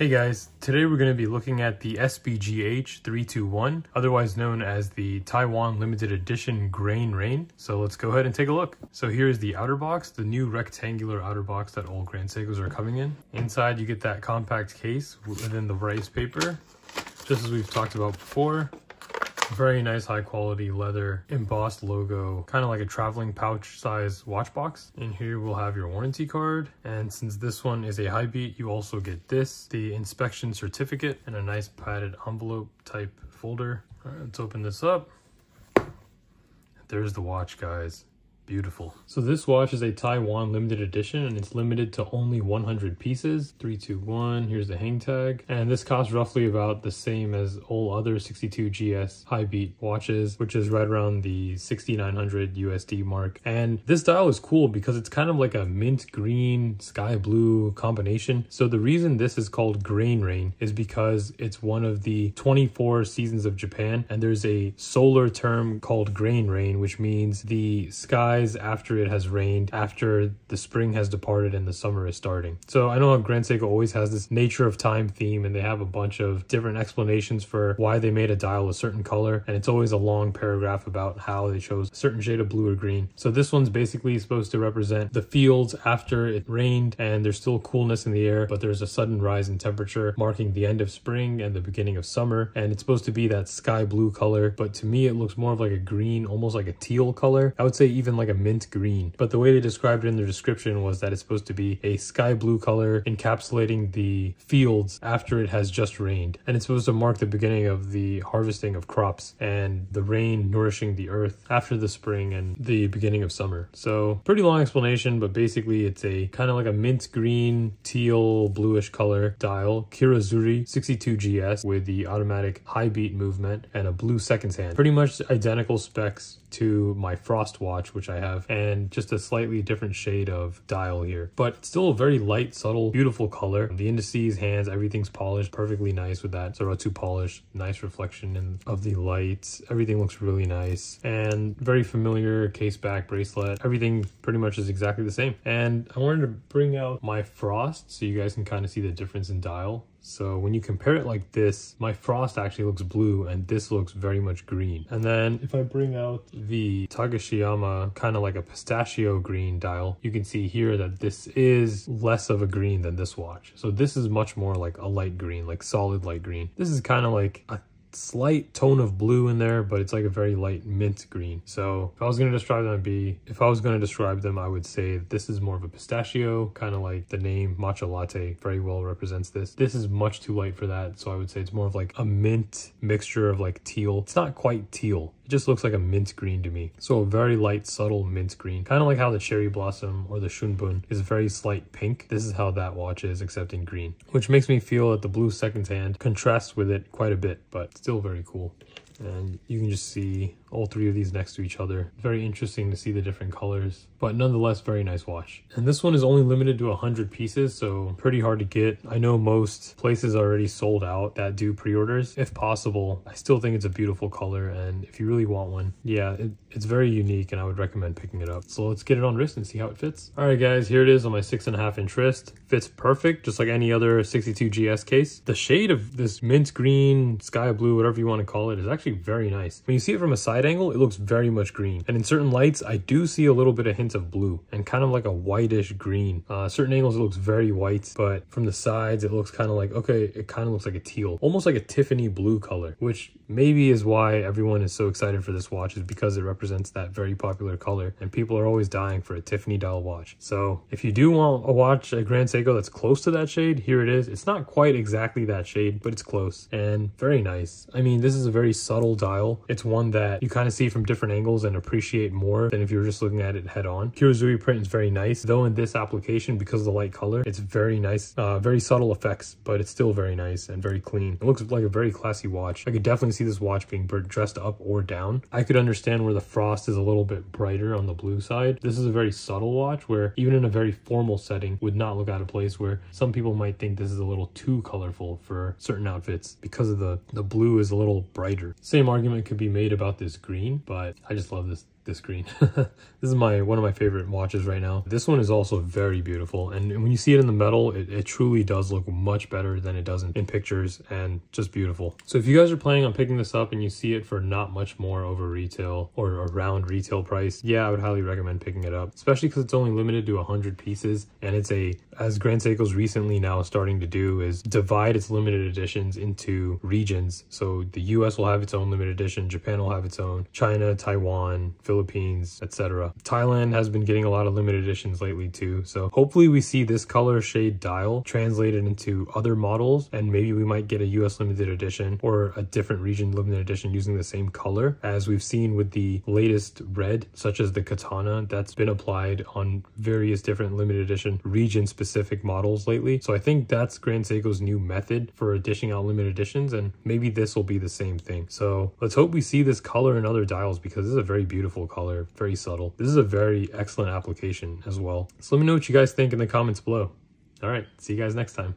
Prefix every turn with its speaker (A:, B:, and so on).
A: Hey guys, today we're going to be looking at the SBGH321, otherwise known as the Taiwan Limited Edition Grain Rain. So let's go ahead and take a look. So here is the outer box, the new rectangular outer box that all Grand Seikos are coming in. Inside you get that compact case within the rice paper, just as we've talked about before. Very nice high quality leather embossed logo, kind of like a traveling pouch size watch box. In here we'll have your warranty card, and since this one is a high beat, you also get this, the inspection certificate, and a nice padded envelope type folder. All right, let's open this up. There's the watch, guys. Beautiful. So this watch is a Taiwan limited edition, and it's limited to only 100 pieces. 321, here's the hang tag. And this costs roughly about the same as all other 62GS high beat watches, which is right around the 6,900 USD mark. And this dial is cool because it's kind of like a mint green, sky blue combination. So the reason this is called Grain Rain is because it's one of the 24 seasons of Japan, and there's a solar term called Grain Rain, which means the sky after it has rained, after the spring has departed and the summer is starting. So I know how Grand Seiko always has this nature of time theme, and they have a bunch of different explanations for why they made a dial a certain color, and it's always a long paragraph about how they chose a certain shade of blue or green. So this one's basically supposed to represent the fields after it rained and there's still coolness in the air, but there's a sudden rise in temperature marking the end of spring and the beginning of summer, and it's supposed to be that sky blue color, but to me it looks more of like a green, almost like a teal color. I would say even like a mint green, but the way they described it in the description was that it's supposed to be a sky blue color encapsulating the fields after it has just rained, and it's supposed to mark the beginning of the harvesting of crops and the rain nourishing the earth after the spring and the beginning of summer. So pretty long explanation, but basically it's a kind of like a mint green, teal, bluish color dial, Kirazuri 62GS with the automatic high beat movement and a blue seconds hand. Pretty much identical specs to my Frost watch, which I have, and just a slightly different shade of dial here, but still a very light, subtle, beautiful color. The indices, hands, everything's polished perfectly nice with that Zero 2 polish. Nice reflection of the lights. Everything looks really nice, and very familiar case back bracelet. Everything pretty much is exactly the same. And I wanted to bring out my Frost so you guys can kind of see the difference in dial. So when you compare it like this, my Frost actually looks blue and this looks very much green. And then if I bring out the Takashiyama, kind of like a pistachio green dial, you can see here that this is less of a green than this watch. So this is much more like a light green, like solid light green. This is kind of like a slight tone of blue in there, but it's like a very light mint green. So if I was going to describe them, I would say this is more of a pistachio, kind of like the name matcha latte very well represents this. This is much too light for that, so I would say it's more of like a mint mixture of like teal. It's not quite teal, it just looks like a mint green to me. So a very light, subtle mint green, kind of like how the cherry blossom or the shunbun is very slight pink. This is how that watch is, except in green, which makes me feel that the blue seconds hand contrasts with it quite a bit, but still very cool. And you can just see all three of these next to each other. Very interesting to see the different colors, but nonetheless very nice watch. And this one is only limited to 100 pieces, so pretty hard to get. I know most places are already sold out that do pre-orders. If possible, I still think it's a beautiful color, and if you really want one, yeah, it's very unique and I would recommend picking it up. So let's get it on wrist and see how it fits. All right guys, here it is on my 6.5 inch wrist. Fits perfect, just like any other 62GS case. The shade of this mint green, sky blue, whatever you want to call it, is actually very nice. When you see it from a side angle, it looks very much green, and in certain lights I do see a little bit of hints of blue and kind of like a whitish green. Certain angles it looks very white, but from the sides it looks kind of like, okay, it kind of looks like a teal, almost like a Tiffany blue color, which maybe is why everyone is so excited for this watch, is because it represents that very popular color, and people are always dying for a Tiffany dial watch. So if you do want a watch at Grand Seiko that's close to that shade, here it is. It's not quite exactly that shade, but it's close and very nice. I mean, this is a very subtle dial. It's one that you kind of see from different angles and appreciate more than if you were just looking at it head on. Kirazuri print is very nice, though in this application, because of the light color, it's very nice, very subtle effects, but it's still very nice and very clean. It looks like a very classy watch. I could definitely see this watch being dressed up or down. I could understand where the Frost is a little bit brighter on the blue side. This is a very subtle watch where even in a very formal setting would not look out of place, where some people might think this is a little too colorful for certain outfits because of the blue is a little brighter. Same argument could be made about this green, but I just love this this green. This is one of my favorite watches right now. This one is also very beautiful, and when you see it in the metal, it truly does look much better than it does in pictures, and just beautiful. So if you guys are planning on picking this up and you see it for not much more over retail or around retail price, yeah, I would highly recommend picking it up, especially because it's only limited to 100 pieces, and it's as Grand Seiko's recently now starting to do, is divide its limited editions into regions. So the US will have its own limited edition, Japan will have its own, China, Taiwan, Philippines, etc. Thailand has been getting a lot of limited editions lately too. So hopefully we see this color shade dial translated into other models, and maybe we might get a US limited edition or a different region limited edition using the same color, as we've seen with the latest red, such as the katana, that's been applied on various different limited edition region specific models lately. So I think that's Grand Seiko's new method for dishing out limited editions, and maybe this will be the same thing. So let's hope we see this color in other dials, because this is a very beautiful color, very subtle. This is a very excellent application as well. So let me know what you guys think in the comments below. All right, see you guys next time.